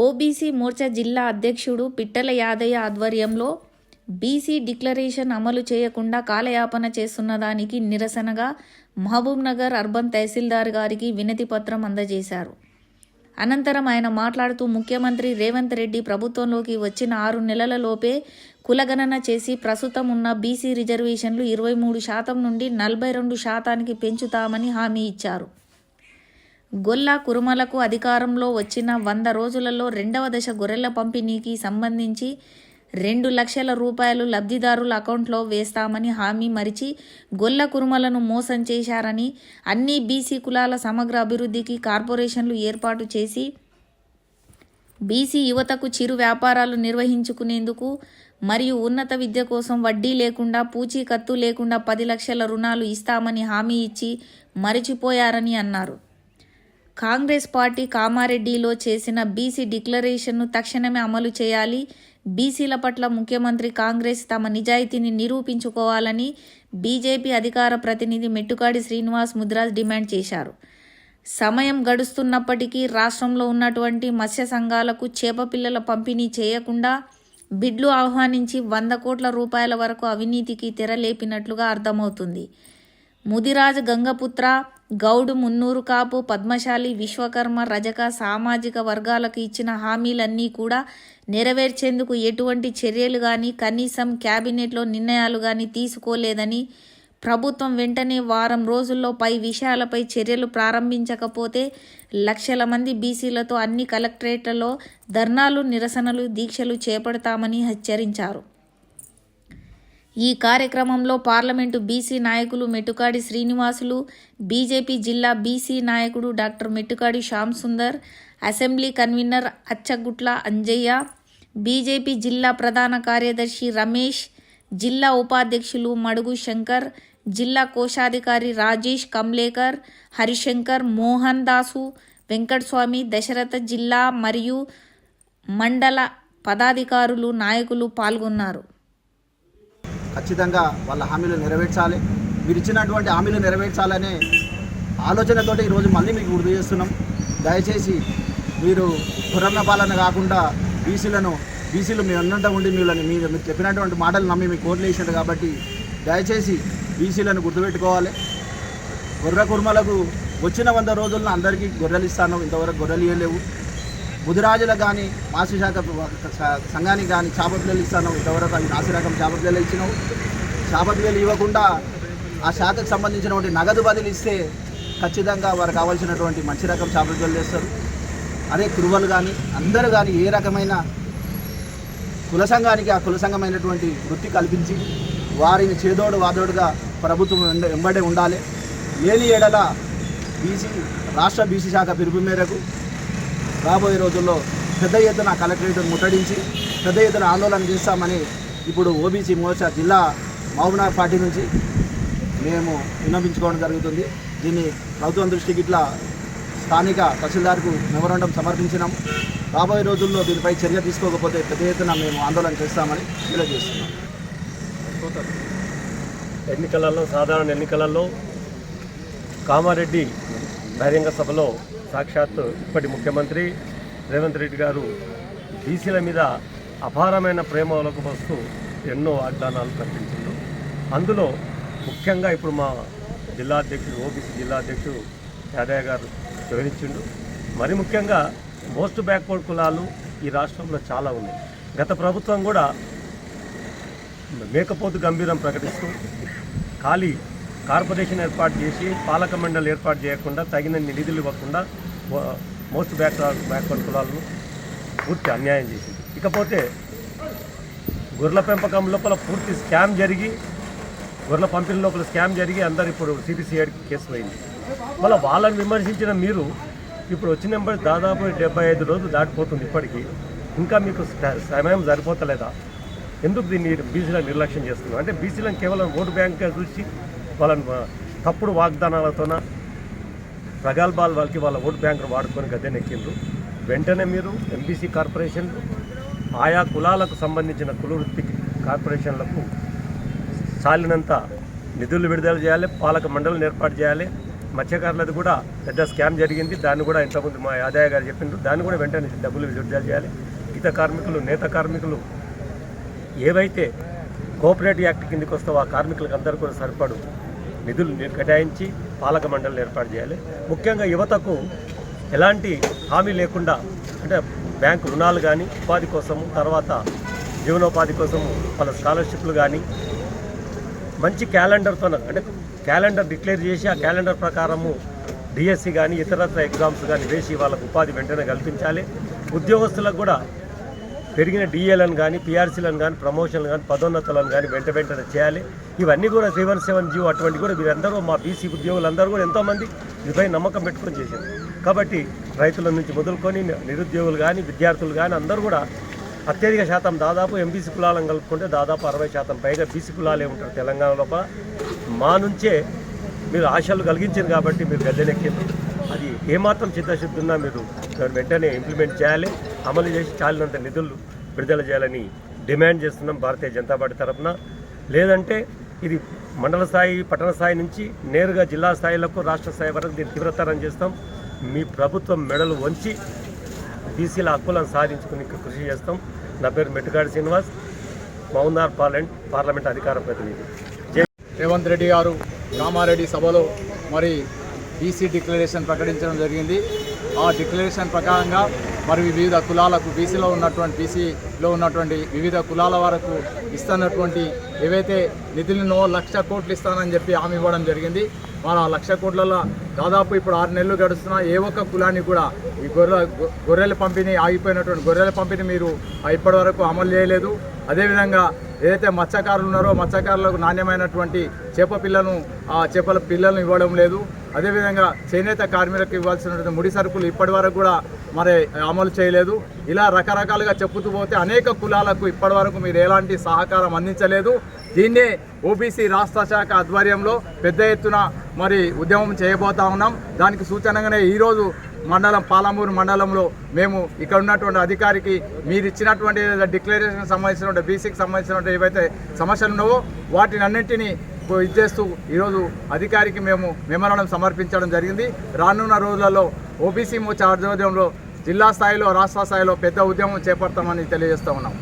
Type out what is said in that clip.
OBC Morcha జిల్లా అధ్యక్షుడు పిట్టల యాదయ్య ఆధ్వర్యంలో బీసీ డిక్లరేషన్ అమలు చేయకుండా కాలయాపన చేస్తున్న దానికి నిరసనగా మహబూబ్నగర్ అర్బన్ తహసీల్దార్ గారికి వినతి పత్రం అందజేశారు. అనంతరం ఆయన మాట్లాడుతూ ముఖ్యమంత్రి రేవంత్ రెడ్డి ప్రభుత్వంలోకి వచ్చిన 6 నెలలలోపే కులగణన చేసి ప్రస్తుతం ఉన్న బీసీ రిజర్వేషన్లు 23% నుండి 42% పెంచుతామని హామీ ఇచ్చారు. గొల్ల కురుమలకు అధికారంలో వచ్చిన 100 రోజులలో 2వ దశ గొర్రెల పంపిణీకి సంబంధించి 2 లక్షల రూపాయలు లబ్ధిదారుల అకౌంట్లో వేస్తామని హామీ మరిచి గొల్ల కురుమలను మోసం చేశారని, అన్ని బీసీ కులాల సమగ్ర అభివృద్ధికి కార్పొరేషన్లు ఏర్పాటు చేసి బీసీ యువతకు చిరు వ్యాపారాలు నిర్వహించుకునేందుకు మరియు ఉన్నత విద్య కోసం వడ్డీ లేకుండా పూచీకత్తు లేకుండా 10 లక్షల రుణాలు ఇస్తామని హామీ ఇచ్చి మరిచిపోయారని అన్నారు. కాంగ్రెస్ పార్టీ కామారెడ్డిలో చేసిన బీసీ డిక్లరేషన్ను తక్షణమే అమలు చేయాలి. బీసీల పట్ల ముఖ్యమంత్రి కాంగ్రెస్ తమ నిజాయితీని నిరూపించుకోవాలని బీజేపీ అధికార ప్రతినిధి మెట్టుకాడి శ్రీనివాస్ ముద్రాజ్ డిమాండ్ చేశారు. సమయం గడుస్తున్నప్పటికీ రాష్ట్రంలో ఉన్నటువంటి మత్స్య సంఘాలకు చేప పిల్లల పంపిణీ చేయకుండా బిడ్లు ఆహ్వానించి 100 కోట్ల రూపాయల వరకు అవినీతికి తెరలేపినట్లుగా అర్థమవుతుంది. ముదిరాజ్, గంగపుత్ర, గౌడ్, మున్నూరు కాపు, పద్మశాలి, విశ్వకర్మ, రజక సామాజిక వర్గాలకు ఇచ్చిన హామీలన్నీ కూడా నెరవేర్చేందుకు ఎటువంటి చర్యలు కానీ కనీసం క్యాబినెట్లో నిర్ణయాలు కానీ తీసుకోలేదని, ప్రభుత్వం వెంటనే వారం రోజుల్లో పై విషయాలపై చర్యలు ప్రారంభించకపోతే లక్షల మంది బీసీలతో అన్ని కలెక్టరేట్లలో ధర్నాలు, నిరసనలు, దీక్షలు చేపడతామని హెచ్చరించారు. ఈ కార్యక్రమంలో పార్లమెంటు బీసీ నాయకులు మెట్టుకాడి శ్రీనివాసులు, బీజేపీ జిల్లా బీసీ నాయకుడు doctor Mettukadi Shyam Sundar, assembly convener Achchagutla Anjaiah, BJP జిల్లా ప్రధాన కార్యదర్శి రమేష్, జిల్లా ఉపాధ్యక్షులు మడుగు శంకర్, జిల్లా కోశాధికారి రాజేష్ కమ్లేకర్, హరిశంకర్, మోహన్ దాసు, వెంకటస్వామి, దశరథ జిల్లా మరియు మండల పదాధికారులు, నాయకులు పాల్గొన్నారు. ఖచ్చితంగా వాళ్ళ హామీలు నెరవేర్చాలి. మీరు ఇచ్చినటువంటి హామీలు నెరవేర్చాలనే ఆలోచనతోటి ఈరోజు మళ్ళీ మీకు గుర్తు చేస్తున్నాం. దయచేసి మీరు పురణ పాలన కాకుండా బీసీలు మీ అన్నంట ఉండి మీరు చెప్పినటువంటి మాటలు నమ్మి మీకు ఓట్లు వేసినారు కాబట్టి దయచేసి బీసీలను గుర్తుపెట్టుకోవాలి. గొర్రె కుర్మలకు వచ్చిన 100 రోజుల్లో అందరికీ గొర్రెలు ఇస్తాను, ఇంతవరకు గొర్రెలు ఇవ్వలేవు. ముదిరాజులకు కానీ మాసి శాఖ సంఘానికి కానీ చేప పిల్లలు ఇస్తాను, ఇంతవరకు అవి నాసి రకం చేప పిల్లలు ఇచ్చినావు. చేప పిల్లలు ఇవ్వకుండా ఆ శాఖకు సంబంధించినటువంటి నగదు బదిలీ ఇస్తే ఖచ్చితంగా వారు కావాల్సినటువంటి మంచి రకం చేప పిల్లలు చేస్తారు. అదే కురువలు కానీ అందరూ కానీ ఏ రకమైన కుల సంఘానికి ఆ కుల సంఘమైనటువంటి వృత్తి కల్పించి వారిని చేదోడు వాదోడుగా ప్రభుత్వం వెంబడే ఉండాలి. లేని ఏడల రాష్ట్ర బీసీ శాఖ పిలుపు మేరకు రాబోయే రోజుల్లో పెద్ద ఎత్తున కలెక్టరేట్ ముట్టడించి పెద్ద ఎత్తున ఆందోళన చేస్తామని ఇప్పుడు ఓబీసీ మోర్చా జిల్లా మహబూబ్నగర్ పార్టీ నుంచి మేము విన్నవించుకోవడం జరుగుతుంది. దీన్ని ప్రభుత్వం దృష్టికి ఇట్లా స్థానిక తహసీల్దార్కు మెమోరాండం సమర్పించినాం. రాబోయే రోజుల్లో దీనిపై చర్య తీసుకోకపోతే పెద్ద ఎత్తున మేము ఆందోళన చేస్తామని తెలియజేస్తున్నాం. సాధారణ ఎన్నికలలో కామారెడ్డి బహిరంగ సభలో సాక్షాత్ ఇప్పటి ముఖ్యమంత్రి రేవంత్ రెడ్డి గారు బీసీల మీద అపారమైన ప్రేమ ఒలకబోస్తూ ఎన్నో వాగ్దానాలు ప్రకటించారు. అందులో ముఖ్యంగా ఇప్పుడు మా జిల్లా అధ్యక్షుడు ఓబీసీ జిల్లా అధ్యక్షుడు యాదయ్య గారు వివరించిండు. మరి ముఖ్యంగా మోస్ట్ బ్యాక్వర్డ్ కులాలు ఈ రాష్ట్రంలో చాలా ఉన్నాయి. గత ప్రభుత్వం కూడా మేకపోతు గంభీరం ప్రకటిస్తూ ఖాళీ కార్పొరేషన్ ఏర్పాటు చేసి పాలక మండలి ఏర్పాటు చేయకుండా తగిన నిధులు ఇవ్వకుండా మోస్ట్ బ్యాక్వర్డ్ కులాలను పూర్తి అన్యాయం చేసింది. ఇకపోతే గొర్రెల పెంపకం లోపల పూర్తి స్కామ్ జరిగి గొర్రెల పంపిణీ లోపల స్కామ్ జరిగి అందరు ఇప్పుడు సిబిసిఐడికి కేసు అయింది. మళ్ళీ వాళ్ళని విమర్శించిన మీరు ఇప్పుడు వచ్చిన నెంబర్ దాదాపు 75 రోజులు దాటిపోతుంది. ఇప్పటికీ ఇంకా మీకు సమయం సరిపోతలేదా? ఎందుకు దీన్ని బీసీలను నిర్లక్ష్యం చేస్తున్నారు? అంటే బీసీలను కేవలం ఓటు బ్యాంక్గా చూసి వాళ్ళని తప్పుడు వాగ్దానాలతోన ప్రగల్భాలు వాళ్ళకి వాళ్ళ ఓటు బ్యాంకును వాడుకొని గద్దెనెక్కిండ్రు. వెంటనే మీరు ఎంబీసీ కార్పొరేషన్లు ఆయా కులాలకు సంబంధించిన కులవృత్తి కార్పొరేషన్లకు చాలినంత నిధులు విడుదల చేయాలి, పాలక మండలిని ఏర్పాటు చేయాలి. మత్స్యకారులది కూడా పెద్ద స్కామ్ జరిగింది. దాన్ని కూడా ఇంతకుముందు మా యాదయ్య గారు చెప్పిండ్రు. దాన్ని కూడా వెంటనే డబ్బులు విడుదల చేయాలి. గీత కార్మికులు, నేత కార్మికులు ఏవైతే కోఆపరేటివ్ యాక్ట్ కిందకి వస్తావో ఆ కార్మికులకు అందరూ కూడా సరిపడు నిధులు కేటాయించి పాలక మండలిని ఏర్పాటు చేయాలి. ముఖ్యంగా యువతకు ఎలాంటి హామీ లేకుండా, అంటే బ్యాంకు రుణాలు కానీ, ఉపాధి కోసము, తర్వాత జీవనోపాధి కోసము వాళ్ళ స్కాలర్షిప్లు కానీ మంచి క్యాలెండర్తో, అంటే క్యాలెండర్ డిక్లేర్ చేసి ఆ క్యాలెండర్ ప్రకారము డిఎస్సి కానీ ఇతరత్ర ఎగ్జామ్స్ కానీ వేసి వాళ్ళకు ఉపాధి వెంటనే కల్పించాలి. ఉద్యోగస్తులకు కూడా పెరిగిన డిఏలను కానీ, పిఆర్సీలను కానీ, ప్రమోషన్లు కానీ, పదోన్నతులను కానీ వెంటనే చేయాలి. ఇవన్నీ కూడా 317 అటువంటి కూడా వీరందరూ మా బీసీ ఉద్యోగులందరూ కూడా ఎంతోమంది దీనిపై నమ్మకం పెట్టుకొని చేశారు. కాబట్టి రైతుల నుంచి మొదలుకొని నిరుద్యోగులు కానీ, విద్యార్థులు కానీ అందరూ కూడా అత్యధిక శాతం దాదాపు ఎంబీసీ కులాలను కలుపుకుంటే దాదాపు 60% పైగా బీసీ కులాలే ఉంటారు తెలంగాణ లోపల. మా నుంచే మీరు ఆశలు కలిగించారు కాబట్టి మీరు గద్దెనెక్కింది. అది ఏమాత్రం చిత్తశుద్ధి ఉన్నా మీరు వెంటనే ఇంప్లిమెంట్ చేయాలి, అమలు చేసి చాలినంత నిధులు విడుదల చేయాలని డిమాండ్ చేస్తున్నాం భారతీయ జనతా పార్టీ తరఫున. లేదంటే ఇది మండల స్థాయి, పట్టణ స్థాయి నుంచి నేరుగా జిల్లా స్థాయిలకు, రాష్ట్ర స్థాయి వరకు దీన్ని తీవ్రతరం చేస్తాం. మీ ప్రభుత్వం మెడలు వంచి బీసీల హక్కులను సాధించుకుని కృషి చేస్తాం. నా పేరు మెట్టుగాడి శ్రీనివాస్, మౌనార్ పార్లమెంట్ అధికార ప్రతినిధి. రేవంత్ రెడ్డి గారు కామారెడ్డి సభలో మరి బీసీ డిక్లరేషన్ ప్రకటించడం జరిగింది. ఆ డిక్లరేషన్ ప్రకారంగా మరి వివిధ కులాలకు బీసీలో ఉన్నటువంటి వివిధ కులాల వరకు ఇస్తున్నటువంటి ఏవైతే నిధులను 1,00,000 కోట్లు ఇస్తానని చెప్పి హామీ ఇవ్వడం జరిగింది. మరి ఆ 1,00,000 కోట్లలో దాదాపు ఇప్పుడు 6 నెలలు గడుస్తున్నా ఏ ఒక్క కులాన్ని కూడా ఈ గొర్రెల పంపిణీ ఆగిపోయినటువంటి గొర్రెల పంపిణీ మీరు ఇప్పటి వరకు అమలు చేయలేదు. అదేవిధంగా ఏదైతే మత్స్యకారులు ఉన్నారో మత్స్యకారులకు నాణ్యమైనటువంటి చేపల పిల్లలను ఇవ్వడం లేదు. అదేవిధంగా చేనేత కార్మికులకు ఇవ్వాల్సినటువంటి ముడి సరుకులు ఇప్పటి వరకు కూడా మరి అమలు చేయలేదు. ఇలా రకరకాలుగా చెప్పుతూ పోతే అనేక కులాలకు ఇప్పటి వరకు మీరు ఎలాంటి సహకారం అందించలేదు. దీన్నే ఓబీసీ రాష్ట్ర శాఖ ఆధ్వర్యంలో పెద్ద ఎత్తున మరి ఉద్యమం చేయబోతా ఉన్నాం. దానికి సూచనగానే ఈరోజు పాలమూరు మండలంలో మేము ఇక్కడ ఉన్నటువంటి అధికారికి మీరు ఇచ్చినటువంటి డిక్లరేషన్ సంబంధించినటువంటి బీసీకి సంబంధించినటువంటి ఏవైతే సమస్యలు ఉన్నావో వాటిని అన్నింటినీ ఇచ్చేస్తూ ఈరోజు అధికారికి మేము మెమోరాండం సమర్పించడం జరిగింది. రానున్న రోజులలో ఓబీసీ మోర్చా ఆధ్వర్యంలో జిల్లా స్థాయిలో, రాష్ట్ర స్థాయిలో పెద్ద ఉద్యమం చేపడతామని తెలియజేస్తూ ఉన్నాం.